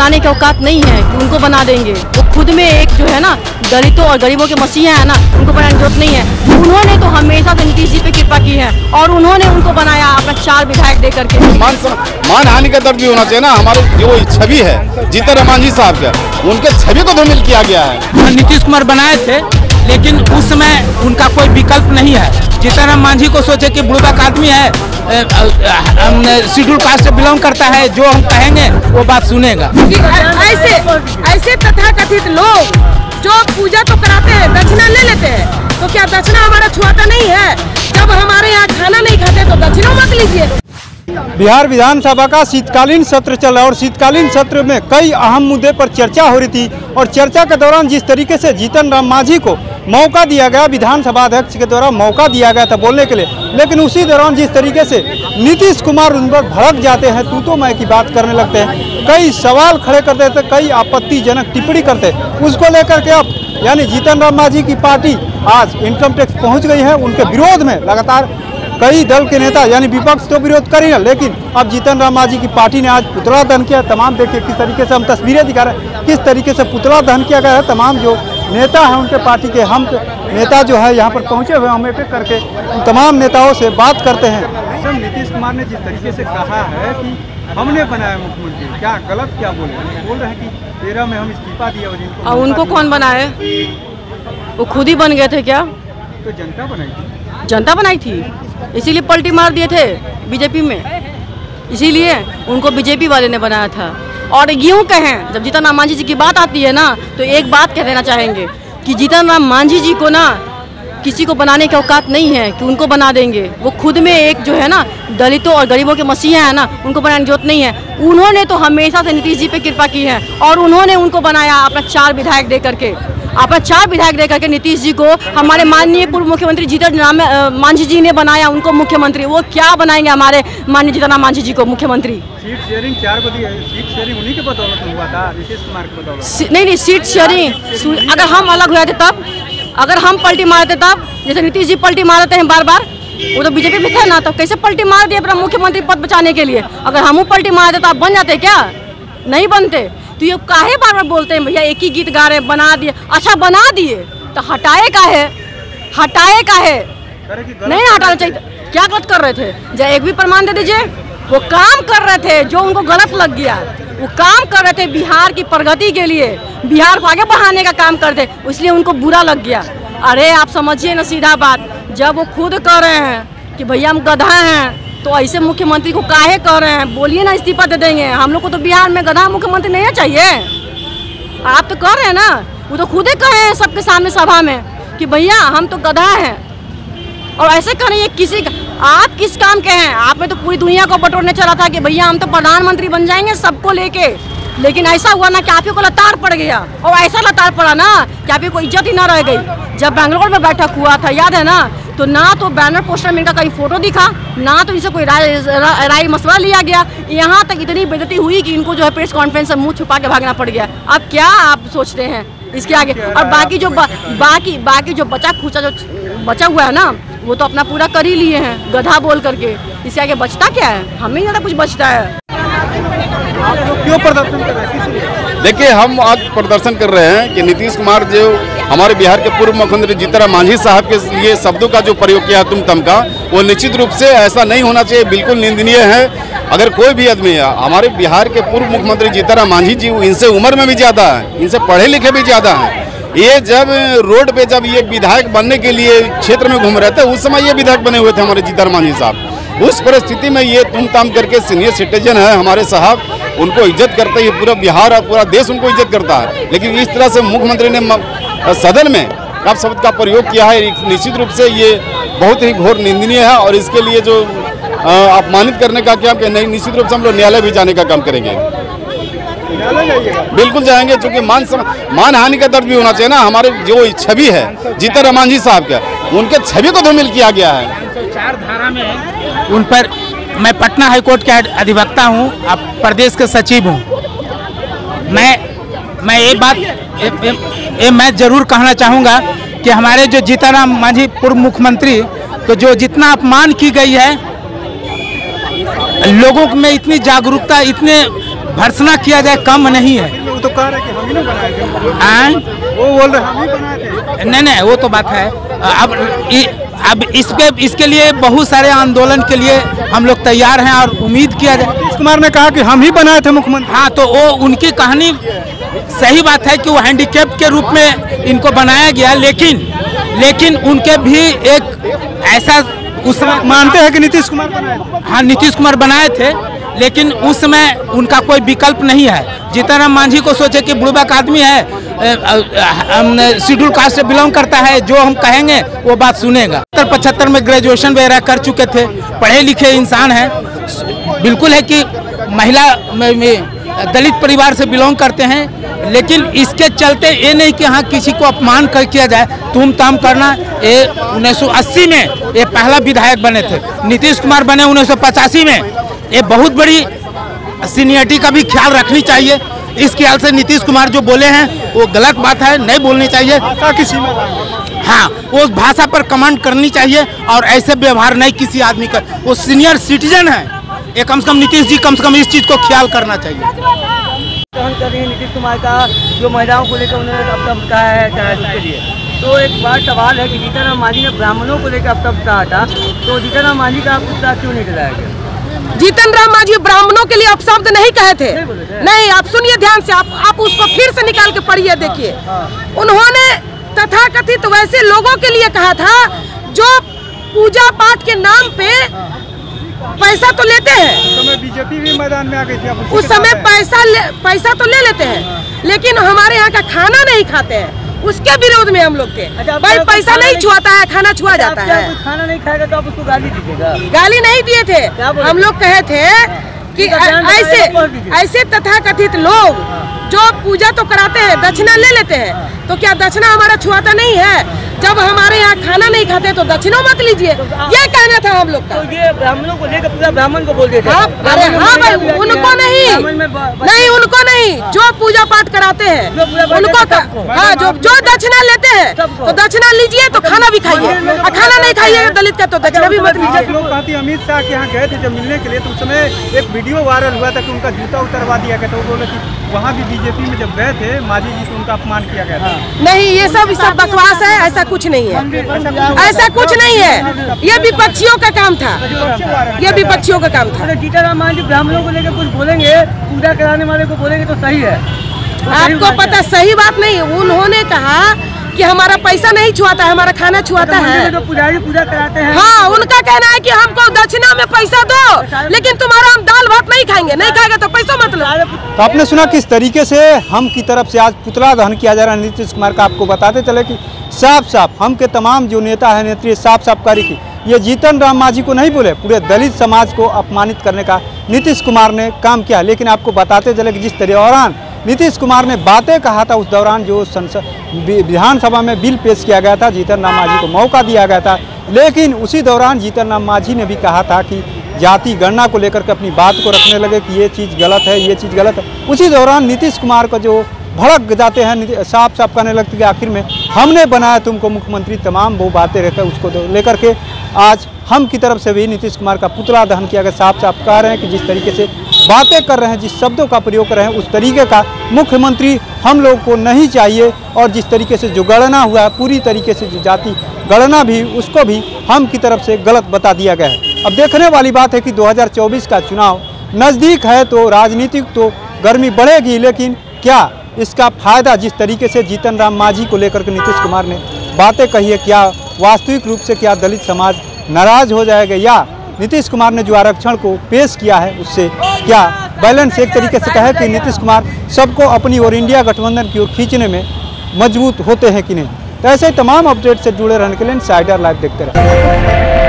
बनाने की औकात नहीं है कि उनको बना देंगे। वो खुद में एक जो है ना दलितों और गरीबों के मसीहा है ना, उनको बनाने की जरूरत नहीं है। उन्होंने तो हमेशा से नीतीश जी पे कृपा की है और उन्होंने उनको बनाया अपना 4 विधायक दे करके। मान हानि का दर्द भी होना चाहिए ना। हमारे जो छवि है जीतन राम मांझी साहब का, उनके छवि को धूमिल किया गया है। नीतीश कुमार बनाए थे, लेकिन उस समय उनका कोई विकल्प नहीं है। जीतन राम मांझी को सोचे कि बुढ़ाक आदमी है, शेड्यूल कास्ट से बिलोंग करता है, जो हम कहेंगे वो बात सुनेगा। ऐसे तथाकथित लोग जो पूजा तो कराते हैं, दक्षिणा ले लेते हैं, तो क्या दक्षिणा हमारा छुआता नहीं है? जब हमारे यहाँ खाना नहीं खाते तो दक्षिणा मत लीजिए। बिहार विधानसभा का शीतकालीन सत्र चला और शीतकालीन सत्र में कई अहम मुद्दे पर चर्चा हो रही थी और चर्चा के दौरान जिस तरीके से जीतन राम मांझी को मौका दिया गया, विधानसभा अध्यक्ष के द्वारा मौका दिया गया था बोलने के लिए, लेकिन उसी दौरान जिस तरीके से नीतीश कुमार उन पर भड़क जाते हैं, तू तो मैं की बात करने लगते हैं, कई सवाल खड़े कर देते, कई आपत्तिजनक टिप्पणी करते, उसको लेकर के अब यानी जीतन राम मांझी की पार्टी आज इनकम टैक्स पहुँच गई है। उनके विरोध में लगातार कई दल के नेता यानी विपक्ष तो विरोध कर ही ना, लेकिन अब जीतन राम मांझी की पार्टी ने आज पुतला दहन किया। तमाम देखिए किस तरीके से हम तस्वीरें दिखा रहे हैं, किस तरीके से पुतला दहन किया गया है। तमाम जो नेता हैं उनके पार्टी के हम नेता जो है यहाँ पर पहुँचे हुए, हम एक एक करके तमाम नेताओं से बात करते हैं। नीतीश कुमार ने जिस तरीके से कहा है कि हमने बनाया मुख्यमंत्री, क्या गलत क्या बोल रहे हैं कि 13 में हम इस्तीफा दिया और उनको कौन बनाए? वो खुद ही बन गए थे क्या? तो जनता बनाई थी, जनता बनाई थी, इसीलिए पलटी मार दिए थे बीजेपी में, इसीलिए उनको बीजेपी वाले ने बनाया था। और यूँ कहें, जब जीतन राम मांझी जी की बात आती है ना, तो एक बात कह देना चाहेंगे कि जीतन राम मांझी जी को ना किसी को बनाने की औकात नहीं है कि उनको बना देंगे। वो खुद में एक जो है ना दलितों और गरीबों के मसीहा है ना, उनको बनाने की जरूरत नहीं है। उन्होंने तो हमेशा से नीतीश जी पे कृपा की है और उन्होंने उनको बनाया अपना 4 विधायक दे करके, अपना 4 विधायक दे करके नीतीश जी को हमारे माननीय पूर्व मुख्यमंत्री जीतन राम मांझी जी ने बनाया उनको मुख्यमंत्री। वो क्या बनाएंगे हमारे माननीय जीतन राम मांझी जी को मुख्यमंत्री? सीट शेयरिंग 4 को दी है, सीट शेयरिंग उन्हीं के बदौलत हुआ था, नीतीश कुमार के बदौलत। नहीं, सीट शेयरिंग अगर हम अलग हो जाते तब, अगर हम पलटी मारते तब, जैसे नीतीश जी पलटी मारते हैं बार बार, वो तो बीजेपी में थे ना, तो कैसे पलटी मार दिए अपना मुख्यमंत्री पद बचाने के लिए? अगर हम पलटी मारते तो आप बन जाते क्या? नहीं बनते। तो ये काहे बार बार बोलते हैं भैया एक ही गीत गा रहे, बना दिए। अच्छा बना दिए तो हटाए काहे? नहीं हटाना चाहिए। क्या गलत कर रहे थे? जब एक भी प्रमाण दे दीजिए। वो काम कर रहे थे जो उनको गलत लग गया, वो काम कर रहे थे बिहार की प्रगति के लिए, बिहार को आगे बढ़ाने का काम करते, इसलिए उनको बुरा लग गया। अरे आप समझिए ना सीधा बात, जब वो खुद कह रहे हैं कि भैया हम गधा हैं, तो ऐसे मुख्यमंत्री को काहे कह रहे हैं? बोलिए ना, इस्तीफा दे देंगे। हम लोग को तो बिहार में गधा मुख्यमंत्री नहीं चाहिए। आप तो कह रहे हैं ना, वो तो खुद ही कहे हैं सबके सामने सभा में कि भैया हम तो गधा हैं। और ऐसे कह रही है किसी का, आप किस काम के हैं? आपने तो पूरी दुनिया को बटोरने चला था कि भैया हम तो प्रधानमंत्री बन जाएंगे सबको लेके, लेकिन ऐसा हुआ ना कि आप ही को लताड़ पड़ गया। और ऐसा लताड़ पड़ा ना कि आप ही को इज्जत ही ना रह गई। जब बेंगलोर में बैठक हुआ था, याद है ना, तो ना तो बैनर पोस्टर में इनका कहीं फोटो दिखा, ना तो इनसे कोई राय मशवरा लिया गया। यहाँ तक इतनी बेइज्जती हुई कि इनको जो है प्रेस कॉन्फ्रेंस से मुंह छुपा के भागना पड़ गया। अब क्या आप सोचते हैं इसके आगे? और बाकी जो बचा खुचा जो बचा हुआ है ना, वो तो अपना पूरा कर ही लिए हैं गधा बोल करके। इसके आगे बचता क्या है? हमें ज़्यादा कुछ बचता है। क्यों प्रदर्शन कर रहे हैं? देखिए, हम आज प्रदर्शन कर रहे हैं कि नीतीश कुमार जो हमारे बिहार के पूर्व मुख्यमंत्री जीतन राम मांझी साहब के लिए शब्दों का जो प्रयोग किया तुम तम का, वो निश्चित रूप से ऐसा नहीं होना चाहिए, बिल्कुल निंदनीय है। अगर कोई भी आदमी है, हमारे बिहार के पूर्व मुख्यमंत्री जीतन राम मांझी जी इनसे उम्र में भी ज़्यादा है, इनसे पढ़े लिखे भी ज़्यादा हैं। ये जब रोड पे जब ये विधायक बनने के लिए क्षेत्र में घूम रहे थे, उस समय ये विधायक बने हुए थे हमारे जीतन राम मांझी साहब। उस परिस्थिति में ये तुम ताम करके सीनियर सिटीजन है हमारे साहब, उनको इज्जत करते हैं, पूरा बिहार और पूरा देश उनको इज्जत करता है। लेकिन इस तरह से मुख्यमंत्री ने सदन में आप शब्द का प्रयोग किया है, निश्चित रूप से ये बहुत ही घोर निंदनीय है। और इसके लिए जो अपमानित करने का क्या, नहीं, निश्चित रूप से हम लोग न्यायालय भी जाने का काम करेंगे। बिल्कुल जाएंगे, क्योंकि मान हानि का दर्द भी होना चाहिए ना। हमारे जो छवि है जीतन राम मांझी साहब का, उनके छवि को धूमिल किया गया है। 4 धारा में उन पर, मैं पटना हाईकोर्ट का अधिवक्ता हूँ, अब प्रदेश के सचिव हूँ। मैं ये बात मैं जरूर कहना चाहूँगा कि हमारे जो जीतन राम मांझी पूर्व मुख्यमंत्री को जो जितना अपमान की गई है, लोगों में इतनी जागरूकता, इतने भर्त्सना किया जाए कम नहीं है। वो तो कह रहे कि हम ही नहीं बनाए थे, वो बोल रहे हम ही बनाए थे। नहीं, वो तो बात है। अब इसके लिए बहुत सारे आंदोलन के लिए हम लोग तैयार हैं और उम्मीद किया जाए। नीतीश कुमार ने कहा कि हम ही बनाए थे मुख्यमंत्री। हाँ, तो वो उनकी कहानी सही बात है कि वो हैंडीकैप के रूप में इनको बनाया गया, लेकिन उनके भी एक ऐसा उस समय मानते हैं कि नीतीश कुमार बनाए थे। हाँ, नीतीश कुमार बनाए थे, लेकिन उस समय उनका कोई विकल्प नहीं है। जीतन राम मांझी को सोचे कि बुढ़बक आदमी है, शेड्यूल कास्ट से बिलोंग करता है, जो हम कहेंगे वो बात सुनेगा। 75 में ग्रेजुएशन वगैरह कर चुके थे, पढ़े लिखे इंसान हैं। बिल्कुल है कि महिला दलित परिवार से बिलोंग करते हैं, लेकिन इसके चलते ये नहीं कि हाँ किसी को अपमान कर किया जाए, तुम ताम करना। ये 1980 में ये पहला विधायक बने थे, नीतीश कुमार बने 1985 में। ये बहुत बड़ी सीनियरिटी का भी ख्याल रखनी चाहिए। इस ख्याल से नीतीश कुमार जो बोले हैं वो गलत बात है, नहीं बोलनी चाहिए। हाँ, वो भाषा पर कमांड करनी चाहिए और ऐसे व्यवहार नहीं किसी आदमी का। वो सीनियर सिटीजन है, ये कम से कम नीतीश जी कम से कम इस चीज़ को ख्याल करना चाहिए। कर रही है नीतीश कुमार का जो महिलाओं को लेकर उन्होंने अब तक कहा है उसके लिए, तो एक बार सवाल है कि जीतन राम मांझी ने ब्राह्मणों को लेकर अब तक कहा था, तो जीतन राम मांझी का पुतला क्यों नहीं जलाया गया? जीतन राम मांझी ब्राह्मणों के लिए अपशब्द नहीं कहे थे। नहीं, आप सुनिए ध्यान से, आप उसको फिर से निकाल के पढ़िए, देखिए। उन्होंने तथाकथित वैसे लोगों के लिए कहा था जो पूजा पाठ के नाम पे पैसा तो लेते हैं। उस समय बीजेपी भी मैदान में आ गई थी। उस समय पैसा तो ले लेते हैं, लेकिन हमारे यहाँ का खाना नहीं खाते हैं। उसके विरोध में हम लोग थे। भाई पैसा नहीं छुआता है, खाना छुआ जाता है। खाना नहीं खाएगा तो आप उसको गाली दीजिएगा? गाली नहीं दिए थे, हम लोग कहे थे कि ऐसे तथाकथित लोग जो पूजा तो कराते हैं, दक्षिणा ले लेते हैं, तो क्या दक्षिणा हमारा छुआता नहीं है? जब हमारे यहाँ खाना नहीं खाते तो दक्षिणा मत लीजिए, ये कहना था हम लोग का। तो ये ब्राह्मणों को लेकर पूरा ब्राह्मण को बोल देते हैं। अरे हाँ भाई, उनको नहीं, उनको नहीं, जो पूजा पाठ कराते हैं उनको, हाँ, जो दक्षिणा लेते हैं तो दक्षिणा लीजिए, तो खाना भी खाइए, और खाना नहीं खाइए दलित का तो दक्षिणा भी मत लीजिए। लोग कहते अमित शाह के यहाँ गए थे जब मिलने के लिए, तो उस समय एक वीडियो वायरल हुआ था कि उनका जूता उतरवा दिया गया था। वो बोले कि वहाँ भी बीजेपी में जब गए थे मांझी जी तो उनका अपमान किया गया था। नहीं, ये सब बकवास है, ऐसा कुछ नहीं है, ऐसा कुछ नहीं है। ये विपक्षियों का काम था, ये विपक्षियों का काम था। जीतन राम मांझी ब्राह्मणों को लेकर कुछ बोलेंगे, पूजा कराने वाले को बोलेंगे तो सही है? आपको पता, सही बात नहीं। उन्होंने कहा कि हमारा पैसा नहीं छुआता है, हमारा खाना छुआता है। जो पुजारी पूजा कराते हैं, हाँ, उनका कहना है कि हमको दक्षिणा में पैसा दो, लेकिन तुम्हारा हम दाल भात नहीं खाएंगे, नहीं खाएंगे तो पैसा मत लो। तो आपने सुना किस तरीके से हम की तरफ से आज पुतला दहन किया जा रहा है नीतीश कुमार का। आपको बताते चले कि साफ साफ हम के तमाम जो नेता है, नेत्री, साफ साफ करी की ये जीतन राम मांझी को नहीं बोले, पूरे दलित समाज को अपमानित करने का नीतीश कुमार ने काम किया। लेकिन आपको बताते चले कि जिस दौरान नीतीश कुमार ने बातें कहा था, उस दौरान जो विधानसभा में बिल पेश किया गया था, जीतन राम मांझी को मौका दिया गया था। लेकिन उसी दौरान जीतन राम मांझी ने भी कहा था कि जाति गणना को लेकर के अपनी बात को रखने लगे कि ये चीज़ गलत है, ये चीज़ गलत है। उसी दौरान नीतीश कुमार को जो भड़क जाते हैं, साफ साफ कहने लगते कि आखिर में हमने बनाया तुमको मुख्यमंत्री, तमाम वो बातें रहकर उसको लेकर के आज हम की तरफ से भी नीतीश कुमार का पुतला दहन किया गया। साफ साफ कह रहे हैं कि जिस तरीके से बातें कर रहे हैं, जिस शब्दों का प्रयोग कर रहे हैं, उस तरीके का मुख्यमंत्री हम लोग को नहीं चाहिए। और जिस तरीके से जो गणना हुआ है, पूरी तरीके से जो जाति गणना भी, उसको भी हम की तरफ से गलत बता दिया गया है। अब देखने वाली बात है कि 2024 का चुनाव नज़दीक है, तो राजनीतिक तो गर्मी बढ़ेगी, लेकिन क्या इसका फायदा जिस तरीके से जीतन राम मांझी को लेकर के नीतीश कुमार ने बातें कही है, क्या वास्तविक रूप से क्या दलित समाज नाराज हो जाएगा, या नीतीश कुमार ने जो आरक्षण को पेश किया है उससे क्या बैलेंस एक तरीके से कहे कि नीतीश कुमार सबको अपनी और इंडिया गठबंधन की ओर खींचने में मजबूत होते हैं कि नहीं। तो ऐसे ही तमाम अपडेट से जुड़े रहने के लिए इनसाइडर लाइव देखते रहें।